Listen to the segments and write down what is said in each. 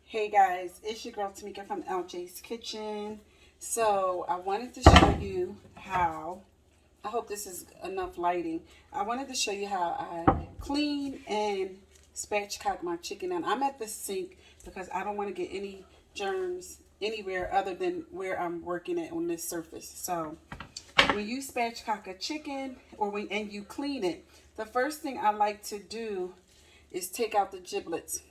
Hey guys, it's your girl Tamika from LJ's Kitchen. So I wanted to show you how, I hope this is enough lighting. I wanted to show you how I clean and spatchcock my chicken. And I'm at the sink because I don't want to get any germs anywhere other than where I'm working at on this surface. So when you spatchcock a chicken and you clean it, the first thing I like to do is take out the giblets.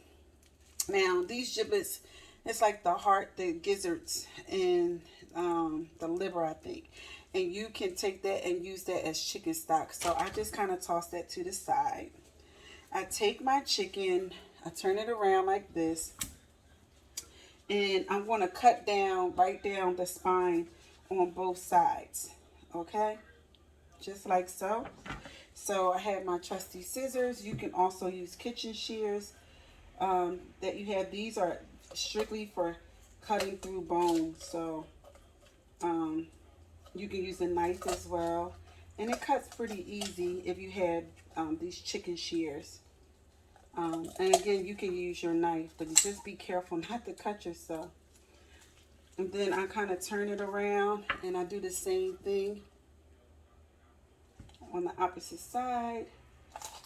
Now, these giblets, it's like the heart, the gizzards, and the liver, I think. And you can take that and use that as chicken stock. So I just kind of toss that to the side. I take my chicken, I turn it around like this, and I'm going to cut down, right down the spine on both sides. Okay? Just like so. So I have my trusty scissors. You can also use kitchen shears. That you have. These are strictly for cutting through bones, so you can use a knife as well, and it cuts pretty easy if you have these chicken shears. And again, you can use your knife, but just be careful not to cut yourself. And then I kind of turn it around and I do the same thing on the opposite side.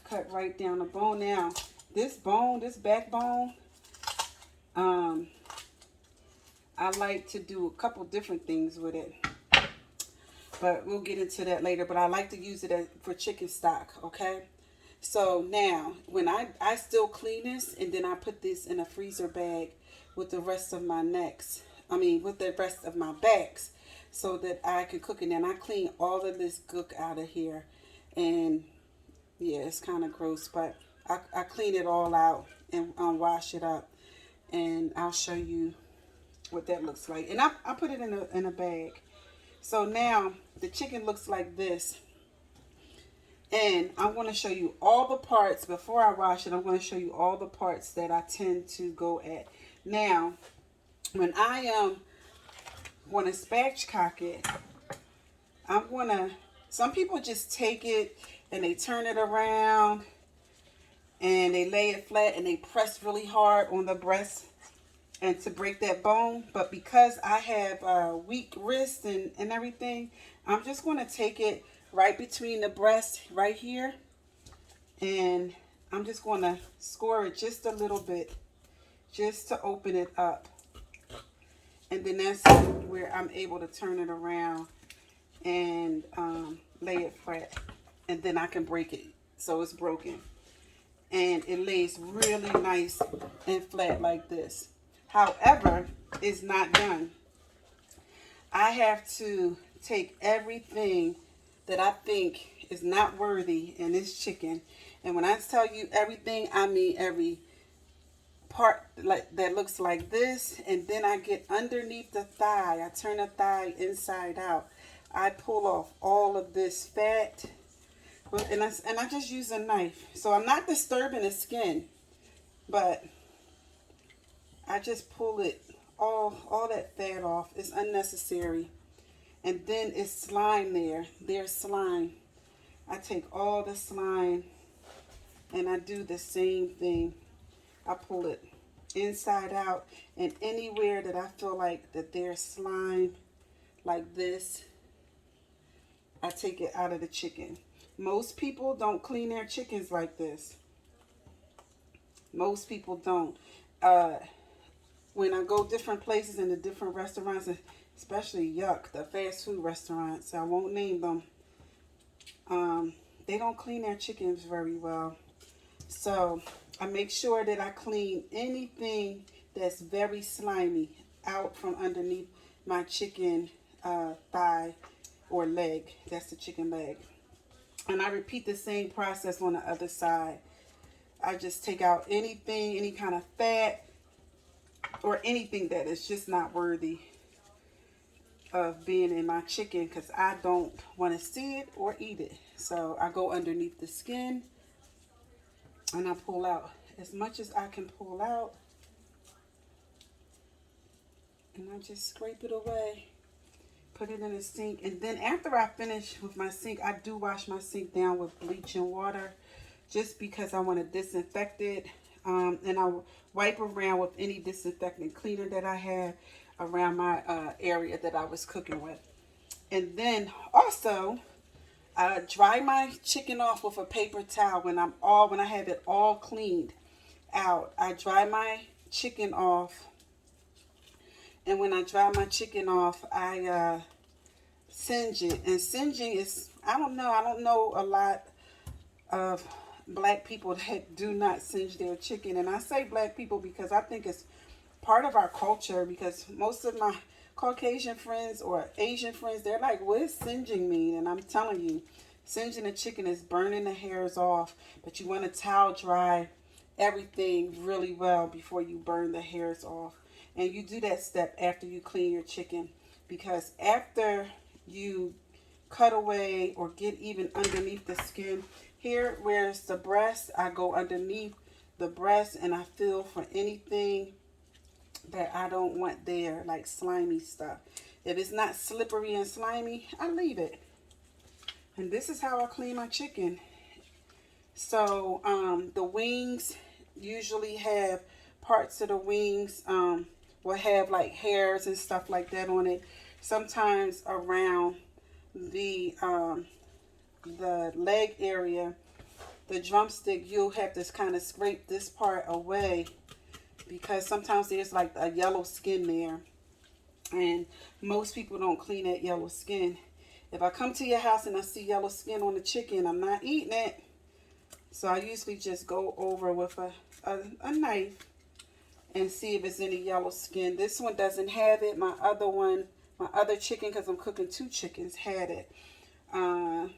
Cut right down the bone. Now this bone, this backbone, I like to do a couple different things with it, but we'll get into that later. But I like to use it for chicken stock. Okay, so now when I still clean this, and then I put this in a freezer bag with the rest of my with the rest of my backs, so that I can cook it. And I clean all of this gook out of here, and yeah, it's kind of gross, but I clean it all out and wash it up, and I'll show you what that looks like. And I put it in a bag. So now the chicken looks like this, and I'm going to show you all the parts before I wash it. I'm going to show you all the parts that I tend to go at. Now, when I want to spatchcock it, some people just take it and they turn it around and they lay it flat and they press really hard on the breast and to break that bone. But because I have weak wrists and everything, I'm just going to take it right between the breast right here, and I'm just going to score it just a little bit just to open it up. And then that's where I'm able to turn it around and lay it flat, and then I can break it so it's broken. And it lays really nice and flat like this. However, it's not done. I have to take everything that I think is not worthy in this chicken. And when I tell you everything, I mean every part that looks like this. And then I get underneath the thigh. I turn the thigh inside out. I pull off all of this fat. And I just use a knife. So I'm not disturbing the skin, but I just pull it all that fat off. It's unnecessary. And then it's slime there. There's slime. I take all the slime and I do the same thing. I pull it inside out, and anywhere that I feel like that there's slime like this, I take it out of the chicken. Most people don't clean their chickens like this. Most people don't. When I go different places in the different restaurants, especially the fast food restaurants, I won't name them, they don't clean their chickens very well. So I make sure that I clean anything that's very slimy out from underneath my chicken thigh or leg. That's the chicken leg. And I repeat the same process on the other side. I just take out anything, any kind of fat, or anything that is just not worthy of being in my chicken, because I don't want to see it or eat it. So I go underneath the skin and I pull out as much as I can pull out, and I just scrape it away, put it in the sink. And then after I finish with my sink, I do wash my sink down with bleach and water, just because I want to disinfect it. And I wipe around with any disinfectant cleaner that I have around my area that I was cooking with. And then also, I dry my chicken off with a paper towel when when I have it all cleaned out. I dry my chicken off, and when I dry my chicken off, I singe it. And singeing is, I don't know a lot of black people that do not singe their chicken. And I say black people because I think it's part of our culture, because most of my Caucasian friends or Asian friends, they're like, what does singeing mean? And I'm telling you, singeing a chicken is burning the hairs off, but you want to towel dry everything really well before you burn the hairs off. And you do that step after you clean your chicken, because after you cut away or get even underneath the skin, here where's the breast, I go underneath the breast and I feel for anything that I don't want there, like slimy stuff. If it's not slippery and slimy, I leave it. And this is how I clean my chicken. So the wings usually have parts of the wings will have like hairs and stuff like that on it. Sometimes around the leg area, the drumstick, you'll have to kind of scrape this part away, because sometimes there's like a yellow skin there, and most people don't clean that yellow skin. If I come to your house and I see yellow skin on the chicken, I'm not eating it. So I usually just go over with a knife and see if there's any yellow skin. This one doesn't have it. My other chicken, because I'm cooking 2 chickens, had it. And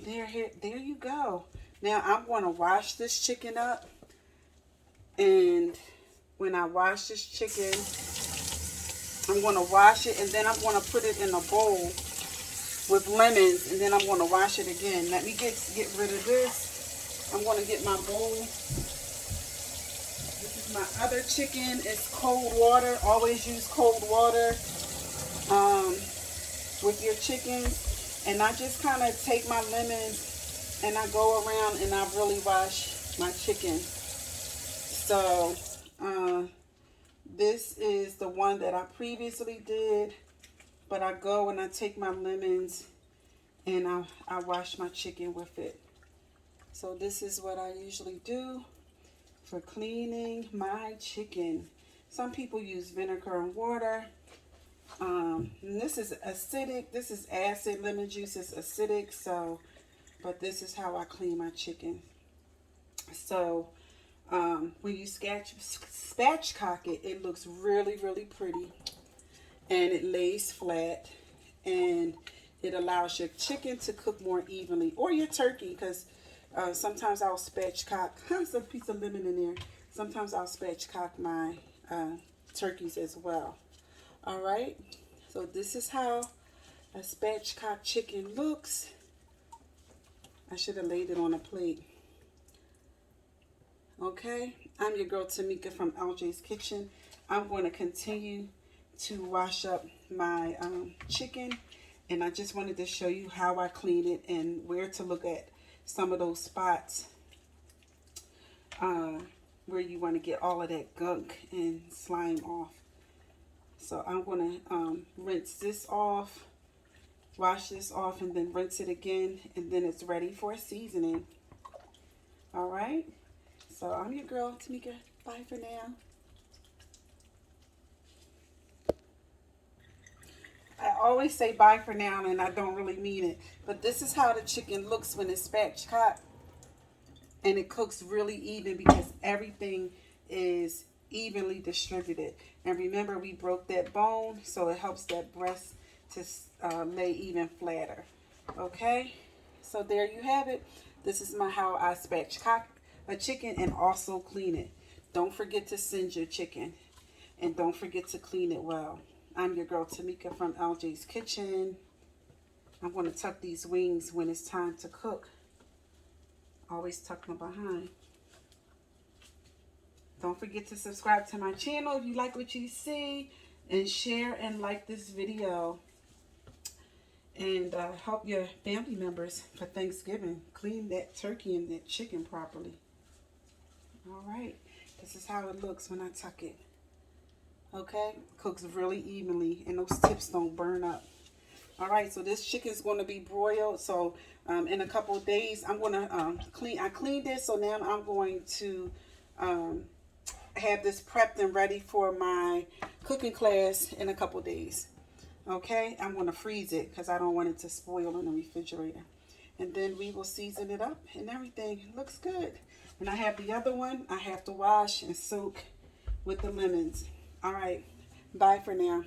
there you go. Now I'm going to wash this chicken up. And when I wash this chicken, I'm going to wash it, and then I'm going to put it in a bowl with lemons, and then I'm going to wash it again. Let me get rid of this. I'm going to get my bowl. This is my other chicken. It's cold water. Always use cold water with your chicken. And I just kind of take my lemons and I go around and I really wash my chicken. So this is the one that I previously did, but I go and I take my lemons and I wash my chicken with it. So this is what I usually do for cleaning my chicken. Some people use vinegar and water. And this is acidic. This is acid. Lemon juice is acidic. So, but this is how I clean my chicken. So when you spatchcock it, it looks really, really pretty, and it lays flat, and it allows your chicken to cook more evenly, or your turkey, because sometimes I'll spatchcock. There's a piece of lemon in there. Sometimes I'll spatchcock my turkeys as well. All right, so this is how a spatchcock chicken looks. I should have laid it on a plate. Okay, I'm your girl Tamika from LJ's Kitchen. I'm going to continue to wash up my chicken, and I just wanted to show you how I clean it and where to look at some of those spots where you want to get all of that gunk and slime off. So I'm going to rinse this off, wash this off, and then rinse it again, and then it's ready for seasoning. All right. So I'm your girl, Tamika. Bye for now. I always say bye for now, and I don't really mean it. But this is how the chicken looks when it's spatchcocked. And it cooks really even, because everything is evenly distributed. And remember, we broke that bone, so it helps that breast to lay even flatter. Okay? So there you have it. This is how I spatchcock a chicken and also clean it. Don't forget to singe your chicken, and don't forget to clean it well. I'm your girl Tamika from LJ's Kitchen. I'm going to tuck these wings when it's time to cook. Always tuck them behind. Don't forget to subscribe to my channel if you like what you see, and share and like this video. And help your family members for Thanksgiving. Clean that turkey and that chicken properly. All right, this is how it looks when I tuck it. Okay, cooks really evenly and those tips don't burn up. All right, so this chicken is going to be broiled. So in a couple of days, I'm going to I cleaned it, so now I'm going to um, have this prepped and ready for my cooking class in a couple of days. Okay, I'm going to freeze it because I don't want it to spoil in the refrigerator. And then we will season it up and everything. It looks good. When I have the other one, I have to wash and soak with the lemons. All right, bye for now.